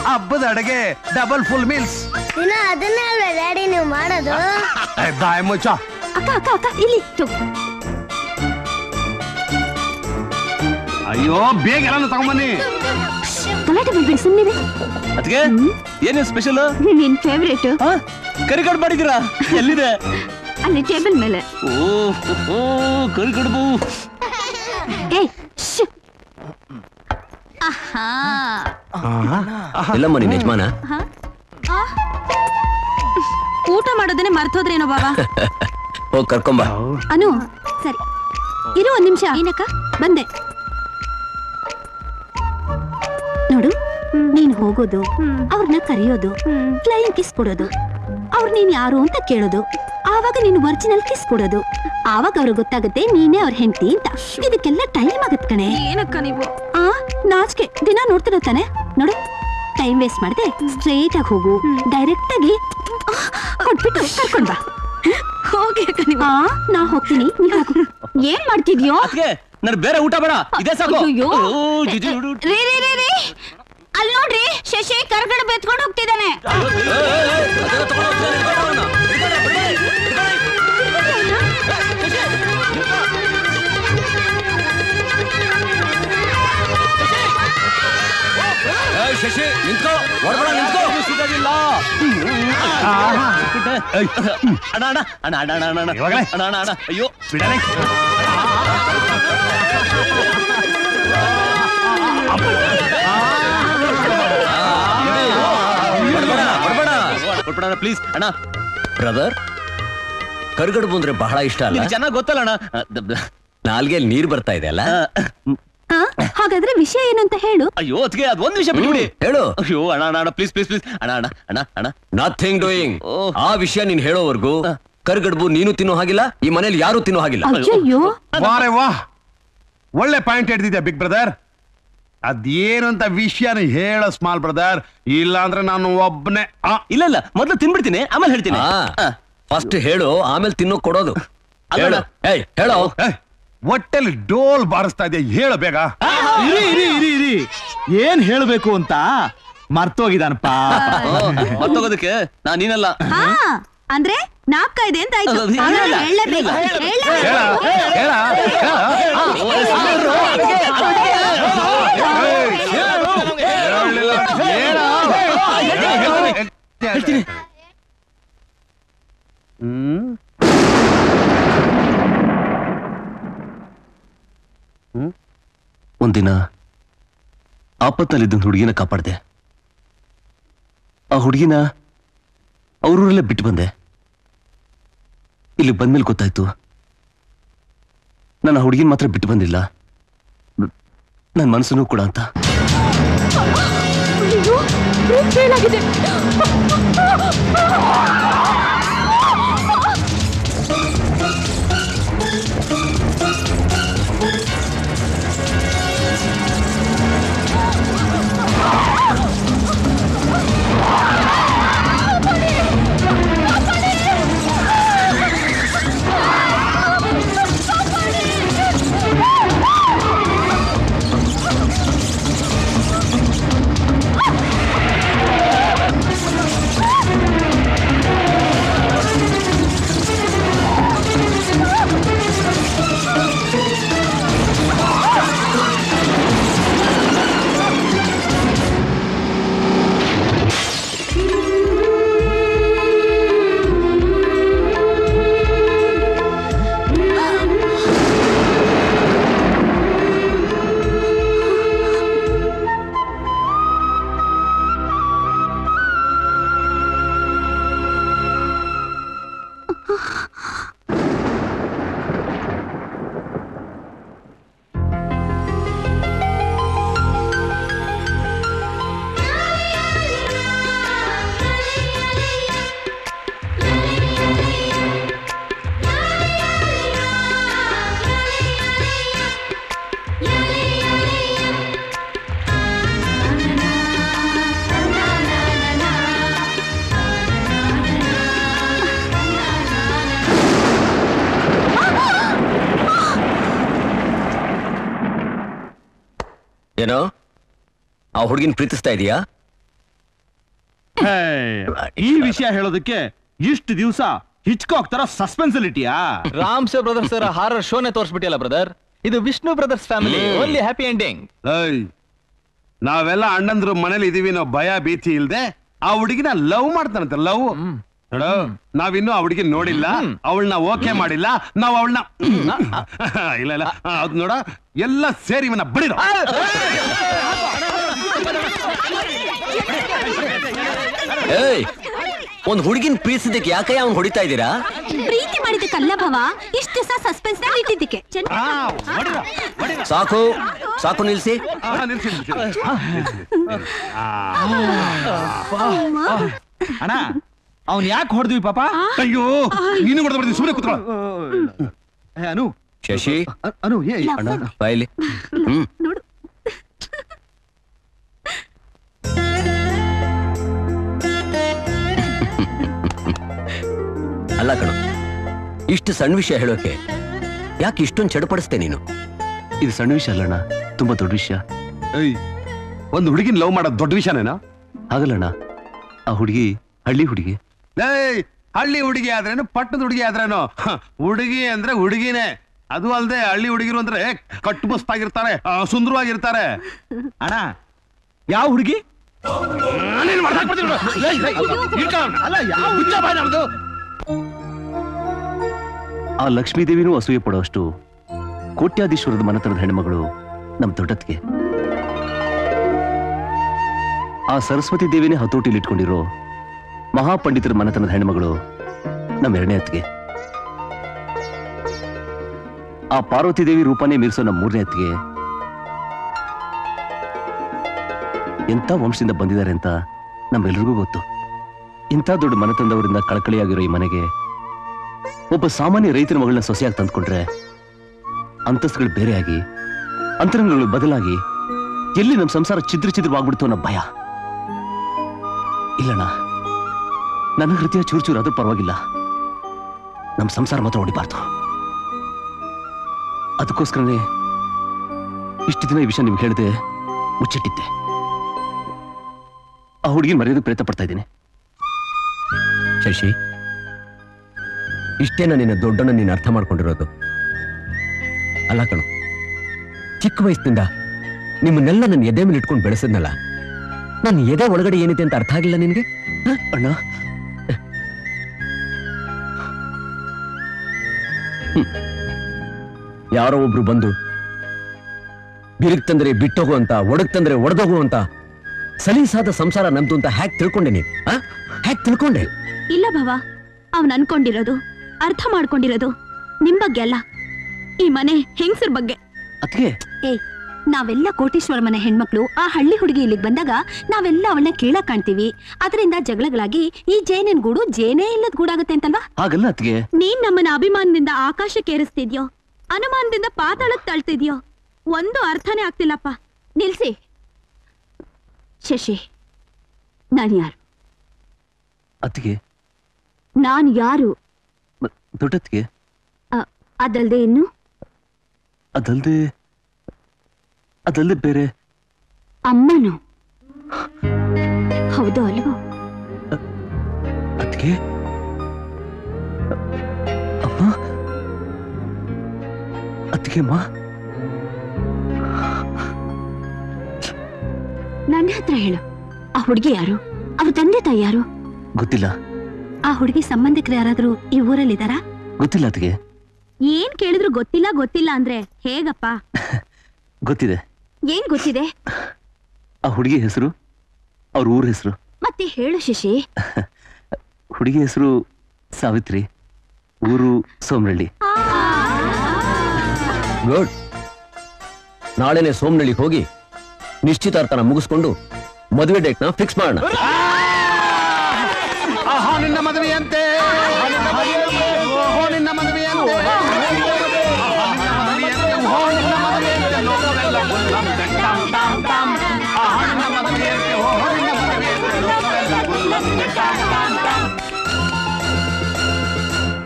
ಹಬ್ಬದ ಅಡುಗೆ double full meals. ದಿನ ಅದನ್ನೇ ಅಲ್ವೇ ಡ್ಯಾಡಿ ನೀವು ಮಾಡೋದು? ಬಾಯ್ ಮುಚ್ಚ. ಅಕ್ಕ ಅಕ್ಕ ಅಕ್ಕ ಇಲ್ಲಿ ಅಯ್ಯೋ ಬೇಗ ಎಲ್ಲ ತಗೊಂಬನ್ನಿ. ಗಲಾಟೆ ಬಿಡ್ಬೇಡಿ ಸುಮ್ಮನೆ. ಅದಕ್ಕೆ ಏನೇನು ಸ್ಪೆಷಲ್? ನಿನ್ ಫೇವ್ರೇಟ್ ಕರಿಗಡುಬು ಮಾಡಿದ್ದೀರಾ? ಎಲ್ಲಿದೆ? ಅಲ್ಲಿ ಟೇಬಲ್ ಮೇಲೆ. ಓ ಕರಿಗಡುಬು. ಎಲ್ಲಮ್ಮ ನಿನ್ನ ಯಜಮಾನ? ಊಟ ಮಾಡೋದನ್ನೇ ಮರ್ತೋದ್ರೇನೋ ಬಾಬಾ. ಹೋಗ್ ಕರ್ಕೊಂಬ. ಅನು ಸರಿ ಇರು ಒಂದ್ ನಿಮಿಷ. ಏನಕ್ಕ ಬಂದೆ ನೋಡು. ನೀನ್ ಹೋಗೋದು, ಅವ್ರನ್ನ ಕರೆಯೋದು, ಫ್ಲೈಯಿಂಗ್ ಕಿಸ್ ಕೊಡೋದು, ಅವ್ರು ನೀನ್ ಯಾರು ಅಂತ ಕೇಳೋದು, ಆವಾಗ ನೀನು ಒರಿಜಿನಲ್ ಕಿಸ್ ಕೊಡೋದು, ಆವಾಗ ಅವ್ರಿಗೆ ಗೊತ್ತಾಗುತ್ತೆ ನೀನೇ ಅವ್ರ ಹೆಂಡತಿ ಅಂತ. ಇದಕ್ಕೆಲ್ಲ ಟೈಮ್ ಆಗತ್ ಕಣೆ. ಏನಕ್ಕ ನೀವು ನಾಚಿಕೆ ದಿನ ನೋಡ್ತಿರೋ ತಾನೆ. ನೋಡು ಟೈಮ್ ವೇಸ್ಟ್ ಮಾಡದೆ ಸ್ಟ್ರೈಟ್ ಆಗಿ ಹೋಗು. ಡೈರೆಕ್ಟ್ ಆಗಿ ಕೊಟ್ಬಿಟ್ಟು ಕರ್ಕೊಂಡ್ ಬಾ. ಹೋಗಿ ನಾ ಹೋಗ್ತೀನಿ. ಏನ್ ಮಾಡ್ತಿದ್ಯೋ? ನನ್ ಬೇರೆ ಊಟ ಬೇಡ, ಇದೇ ಸಾಕು. ಅಲ್ಲಿ ನೋಡ್ರಿ, ಶಶಿ ಕರ್ಗಡೆ ಬೆತ್ಕೊಂಡು ಹೋಗ್ತಿದ್ದಾನೆ. ಶಶಿ ನಿಂತ್ಕೋ, ಹೊರಗಡೆ ನಿಂತ್ಕೋ. ಸಿಗೋದಿಲ್ಲ. ಅಣ್ಣ ಅಣ್ಣ ಅಣ್ಣ ಅಣ್ಣ ಅಣ್ಣ ಅಣ್ಣ ಅಣ್ಣ ಅಣ್ಣ ಅಣ್ಣ ಅಯ್ಯೋ ಬಿಡನೆ. ಕೊಡ್ಬೇಡ ಪ್ಲೀಸ್ ಅಣ್ಣ. ಬ್ರದರ್, ಕರಿಗಡುಬು ಅಂದ್ರೆ ಬಹಳ ಇಷ್ಟ ಅಲ್ಲ? ಚೆನ್ನಾಗಿ ಗೊತ್ತಲ್ಲ ಅಣ್ಣ. ನಾಲ್ಗೆ ನೀರ್ ಬರ್ತಾ ಇದೆ ಅಲ್ಲ? ಹಾಗಾದ್ರೆ ವಿಷಯ ಏನು ಅಂತ ಹೇಳು. ಅಯ್ಯೋ ಅದಕ್ಕೆ ಅದು ಒಂದ್ ವಿಷಯ ಬಿಟ್ಬಿಡಿ. ಹೇಳು. ಅಯ್ಯೋ ಅಣ್ಣ ಅಣ್ಣ ಪ್ಲೀಸ್ ಪ್ಲೀಸ್ ಪ್ಲೀಸ್ ಅಣ್ಣ ಅಣ್ಣ ಅಣ್ಣ ಅಣ್ಣ ನಥಿಂಗ್ ಡೂಯಿಂಗ್. ಆ ವಿಷಯ ನೀನ್ ಹೇಳೋವರೆಗೂ ಕರಿಗಡುಬು ನೀನು ತಿನ್ನೋ ಹಾಗಿಲ್ಲ, ಈ ಮನೇಲಿ ಯಾರು ತಿನ್ನೋ ಹಾಗಿಲ್ಲ. ಅಯ್ಯೋ ವಾರೆ ವಾಹ್, ಒಳ್ಳೆ ಪಾಯಿಂಟ್ ಹಿಡ್ದಿದ್ಯಾ ಬಿಗ್ ಬ್ರದರ್. ಅದೇನಂತ ವಿಷಯನ ಹೇಳ ಸ್ಮಾಲ್ ಬ್ರದರ್, ಇಲ್ಲ ಅಂದ್ರೆ ನಾನು ಒಬ್ಬನೇ. ಇಲ್ಲ ಇಲ್ಲ, ಮೊದ್ಲು ತಿನ್ಬಿಡ್ತೀನಿ, ಆಮೇಲೆ ಹೇಳ್ತೀನಿ. ಫಸ್ಟ್ ಹೇಳು, ಆಮೇಲೆ ತಿನ್ನೋ ಕೊಡೋದು. ಹೇಳೋ. ಹೊಟ್ಟೆಲಿ ಡೋಲ್ ಬಾರಿಸ್ತಾ ಇದೆಯಾ, ಹೇಳ ಬೇಗ. ಇರಿ ಏನ್ ಹೇಳ್ಬೇಕು ಅಂತ ಮರ್ತೋಗಿದಾನಪ್ಪ. ಮರ್ತೋಗೋದಕ್ಕೆ ನೀನಲ್ಲ ಅಂದ್ರೆ ನಾಪ್ಕ ಇದೆ ಅಂತ ಆಯ್ತು. ಹೇಳ್ತೀನಿ. ಒಂದಿನ ಆಪತ್ತಲ್ಲಿದ್ದ ಹುಡುಗಿನ ಕಾಪಾಡ್ದೆ. ಆ ಹುಡುಗಿನ ಅವ್ರೂರಲ್ಲೇ ಬಿಟ್ಟು ಬಂದೆ. ಇಲ್ಲಿ ಬಂದ್ಮೇಲೆ ಗೊತ್ತಾಯ್ತು, ನಾನು ಆ ಹುಡುಗಿನ ಮಾತ್ರ ಬಿಟ್ಟು ಬಂದಿಲ್ಲ, ನನ್ನ ಮನಸ್ಸನ್ನು ಕೂಡ ಅಂತ. ಏನೋ ಆ ಹುಡುಗಿನ ಪ್ರೀತಿಸ್ತಾ ಇದೀಯಾ? ಹೇ, ಈ ವಿಷಯ ಹೇಳೋದಕ್ಕೆ ಇಷ್ಟು ದಿವಸ ಹಿಚ್ಕಾಕ್ ತರ ಸಸ್ಪೆನ್ಸ್ ಇಟ್ಟಿಯಾ? ರಾಮ್ ಸೇ ಬ್ರದರ್ಸ್ ಹಾರರ್ ಶೋನೆ ತೋರಿಸ್ಬಿಟ್ಟಿಲ್ಲ ಬ್ರದರ್. ಇದು Vishnu brothers family, only happy ending. ನಾವೆಲ್ಲ ಅಣ್ಣಂದ್ರು ಮನೇಲಿ ಇದೀವಿ, ನಾವು ಭಯ ಭೀತಿ ಇಲ್ದೆ ಆ ಹುಡುಗಿನ ಲವ್ ಮಾಡ್ತಾನಂತೆ. ಲವ್ ನೋಡು, ನಾವಿನ್ನೂ ಆ ಹುಡುಗಿ ನೋಡಿಲ್ಲ, ಅವಳನ್ನ ಓಕೆ ಮಾಡಿಲ್ಲ, ನಾವು ಅವಳನ್ನ ಇಲ್ಲ ಇಲ್ಲ ಅದ್ ನೋಡ ಎಲ್ಲ ಸೇರಿ ಇವನ್ನ ಬಿಡಿರೋ. ಏಯ್, ಒಂದ್ ಹುಡುಗಿನ ಪ್ರೀತಿಸಿದಕ್ಕೆ ಯಾಕೆ ಅವ್ನು ಹೊಡಿತಾ ಇದ್ದೀರಾ? ಪ್ರೀತಿ ಮಾಡಿದ್ದಕ್ಕಲ್ಲ ಭವ, ಇಷ್ಟು ದಿವಸ ಸಸ್ಪೆನ್ಸ್ ನಲ್ಲಿ ಇಟ್ಟಿದ್ದಕ್ಕೆ. ಸಾಕು ಸಾಕು, ನಿಲ್ಸಿ. ಅಣ್ಣ, ಅವ್ನ್ ಯಾಕೆ ಹೊಡೆದ್ವಿ ಪಾಪ? ಅಯ್ಯೋ, ನೀನು ಹೊಡೆದ ಬರ್ತೀನಿ, ಸುಮ್ಮನೆ ಕೂತ್ಕೊಳ್ಳ. ಅನು, ಶಶಿ, ಅನು, ಬಾಯ್ಲಿ. ನೋಡು, ಅಲ್ಲ ಕಣ, ಇಷ್ಟು ಸಣ್ಣ ವಿಷಯ ಹೇಳೋಕೆ ಯಾಕೆ ಇಷ್ಟೊಂದು ಚಡಪಡಿಸ್ತೆ ನೀನು? ಇದು ಸಣ್ಣ ವಿಷಯ ಅಲ್ಲಣ್ಣ, ತುಂಬಾ ದೊಡ್ಡ ವಿಷಯ. ಒಂದು ಹುಡುಗಿನ ಲವ್ ಮಾಡೋದು ದೊಡ್ಡ ವಿಷಯನೇನಾ? ಹಾಗಲ್ಲಣ್ಣ, ಆ ಹುಡುಗಿ ಹಳ್ಳಿ ಹುಡುಗಿ. ಹಳ್ಳಿ ಹುಡುಗಿ ಆದ್ರೇನು, ಪಟ್ಟಣದ ಹುಡುಗಿ ಆದ್ರೇನು, ಹುಡುಗಿ ಅಂದ್ರೆ ಹುಡುಗಿನೇ. ಅದು ಅಲ್ಲದೆ ಹಳ್ಳಿ ಹುಡುಗಿರು ಅಂದ್ರೆ ಕಟ್ಟುಬಸ್ತಾಗಿರ್ತಾರೆ, ಸುಂದರವಾಗಿರ್ತಾರೆ. ಅಣ್ಣ, ಯಾವ ಹುಡುಗಿ? ಆ ಲಕ್ಷ್ಮೀದೇವಿನೂ ಅಸೂಯೆ ಪಡುವಷ್ಟು ಕೋಟ್ಯಾಧೀಶ್ವರದ ಮನೆತನದ ಹೆಣ್ಮಗಳು ನಮ್ ದೊಡ್ಡತ್ಗೆ. ಆ ಸರಸ್ವತಿ ದೇವಿನೇ ಹತೋಟಿಲಿ ಇಟ್ಕೊಂಡಿರೋ ಮಹಾಪಂಡಿತರ ಮನೆತನದ ಹೆಣ್ಮಗಳು ನಮ್ಮ ಎರಡನೇ ಅತ್ತಿಗೆ. ಆ ಪಾರ್ವತಿ ದೇವಿ ರೂಪನೇ ಮೀರಿಸೋ ನಮ್ಮ ಮೂರನೇ ಅತ್ತಿಗೆ ಎಂಥ ವಂಶದಿಂದ ಬಂದಿದ್ದಾರೆ ಅಂತ ನಮ್ಮೆಲ್ರಿಗೂ ಗೊತ್ತು. ಇಂಥ ದೊಡ್ಡ ಮನೆತನದವರಿಂದ ಕಳಕಳಿಯಾಗಿರೋ ಈ ಮನೆಗೆ ಒಬ್ಬ ಸಾಮಾನ್ಯ ರೈತರ ಮಗಳನ್ನ ಸೊಸೆಯಾಗಿ ತಂದ್ಕೊಂಡ್ರೆ ಅಂತಸ್ತುಗಳು ಬೇರೆಯಾಗಿ, ಅಂತರಂಗಗಳು ಬದಲಾಗಿ ಎಲ್ಲಿ ನಮ್ಮ ಸಂಸಾರ ಛಿದ್ರವಾಗ್ಬಿಡ್ತು ಅನ್ನೋ ಭಯ. ಇಲ್ಲಣ್ಣ, ನನ್ನ ಹೃದಯ ಚೂರು ಅದು ಪರವಾಗಿಲ್ಲ, ನಮ್ಮ ಸಂಸಾರ ಮಾತ್ರ ಹೊಡಿಬಾರ್ದು. ಅದಕ್ಕೋಸ್ಕರನೇ ಇಷ್ಟು ದಿನ ಈ ವಿಷಯ ನಿಮ್ಗೆ ಹೇಳಿದೆ ಮುಚ್ಚಿಟ್ಟಿದ್ದೆ. ಆ ಹುಡುಗಿ ಮರ್ಯಾದೆ ಪ್ರಯತ್ನ ಪಡ್ತಾ ಇದ್ದೀನಿ. ಶಶಿ, ಇಷ್ಟೇನ ನಿನ್ನ ದೊಡ್ಡನ ನೀನು ಅರ್ಥ ಮಾಡ್ಕೊಂಡಿರೋದು? ಅಲ್ಲ ಕಣು, ಚಿಕ್ಕ ವಯಸ್ಸಿನಿಂದ ನಿಮ್ಮನ್ನೆಲ್ಲ ನನ್ನ ಎದೆ ಮೇಲೆ ಇಟ್ಕೊಂಡು ಬೆಳೆಸಿದ್ನಲ್ಲ, ನನ್ನ ಎದೆ ಒಳಗಡೆ ಏನಿದೆ ಅಂತ ಅರ್ಥ ಆಗಿಲ್ಲ ನಿನ್ಗೆ? ಅಣ್ಣ, ಯಾರೋ ಒಬ್ರು ಬಂದು ಬಿರುಗ್ ತಂದ್ರೆ ಬಿಟ್ಟೋಗು ಅಂತ, ಒಡಗ್ ತಂದ್ರೆ ಒಡೆದೋಗು ಅಂತ, ಸಲೀಸಾದ ಸಂಸಾರ ನಮ್ದು ಅಂತ ಹ್ಯಾಕ್ ತಿಳ್ಕೊಂಡೆ ನೀನು? ಹ್ಯಾಕ್ ತಿಳ್ಕೊಂಡೆ? ಇಲ್ಲ ಭವ, ಅವನ್ ಅನ್ಕೊಂಡಿರೋದು, ಅರ್ಥ ಮಾಡ್ಕೊಂಡಿರೋದು ನಿಮ್ ಬಗ್ಗೆ ಅಲ್ಲ, ಈ ಮನೆ ಹೆಂಗಸರ ಬಗ್ಗೆ. ಅದಕ್ಕೆ ನಾವೆಲ್ಲ ಕೋಟೀಶ್ವರ ಮನೆ ಹೆಣ್ಮಕ್ಳು ಆ ಹಳ್ಳಿ ಹುಡುಗಿ ಇಲ್ಲಿಗೆ ಬಂದಾಗ ನಾವೆಲ್ಲ ಅವಳನ್ನ ಕೀಳಾಗ್ ಕಾಣ್ತೀವಿ. ಅದರಿಂದ ಜಗಳಗಳಾಗಿ ಈ ಜೇನಿನ ಗೂಡು ಜೇನೇ ಇಲ್ಲದ ಗೂಡಾಗುತ್ತೆ ಅಂತಲ್ವಾ? ಹಾಗಲ್ಲ ಅತ್ತಿಗೆ. ನೀನ್ ನಮ್ಮನ್ನ ಅಭಿಮಾನದಿಂದ ಆಕಾಶಕ್ಕೆ ಏರಿಸ್ತಿದ್ಯೋ, ಅನುಮಾನದಿಂದ ಪಾತಾಳಕ್ಕೆ ತಳ್ತಿದ್ಯೋ, ಒಂದು ಅರ್ಥನೇ ಆಗ್ತಿಲ್ಲಪ್ಪ. ನಿಲ್ಸಿ ಶಶಿ, ನಾನು ಯಾರು? ಅತ್ತಿಗೆ, ನಾನು ಯಾರು? ದೊಡ್ಡತ್ತಿಗೆ. ಅದಲ್ದೆ ಇನ್ನು? ಅದಲ್ದೆ ಬೇರೆ. ಅಮ್ಮನು. ಹೌದು ಅಲ್ವೋ? ಅತ್ತಿಗೆ, ಅಮ್ಮ, ಅತ್ತಿಗೆ ಅಮ್ಮ. ನನ್ನ ಹತ್ರ ಹೇಳು, ಆ ಹುಡುಗಿ ಯಾರು? ಅವ್ರ ತಂದೆ ತಾಯಿ ಯಾರು? ಗೊತ್ತಿಲ್ಲ. ಆ ಹುಡುಗಿ ಸಂಬಂಧಿಕರು ಯಾರಾದ್ರೂ ಈ ಊರಲ್ಲಿದ್ದಾರಾ? ಗೊತ್ತಿಲ್ಲ ಅತ್ತಿಗೆ. ಏನ್ ಕೇಳಿದ್ರು ಗೊತ್ತಿಲ್ಲ ಗೊತ್ತಿಲ್ಲ ಅಂದ್ರೆ ಹೇಗಪ್ಪ? ಗೊತ್ತಿದೆ. ಏನ್ ಗೊತ್ತಿದೆ? ಆ ಹುಡುಗಿ ಹೆಸರು, ಅವ್ರ ಊರ ಹೆಸರು. ಮತ್ತೆ ಹೇಳು ಶಶಿ. ಹುಡುಗಿ ಹೆಸರು ಸಾವಿತ್ರಿ, ಊರು ಸೋಮನಹಳ್ಳಿ. ಗುಡ್. ನಾಳೆನೆ ಸೋಮನಹಳ್ಳಿಗೆ ಹೋಗಿ ನಿಶ್ಚಿತಾರ್ಥನ ಮುಗಿಸ್ಕೊಂಡು ಮದುವೆ ಡೇಟ್ನ ಫಿಕ್ಸ್ ಮಾಡೋಣ. ನಿನ್ನ ಮದುವೆಯಂತೆ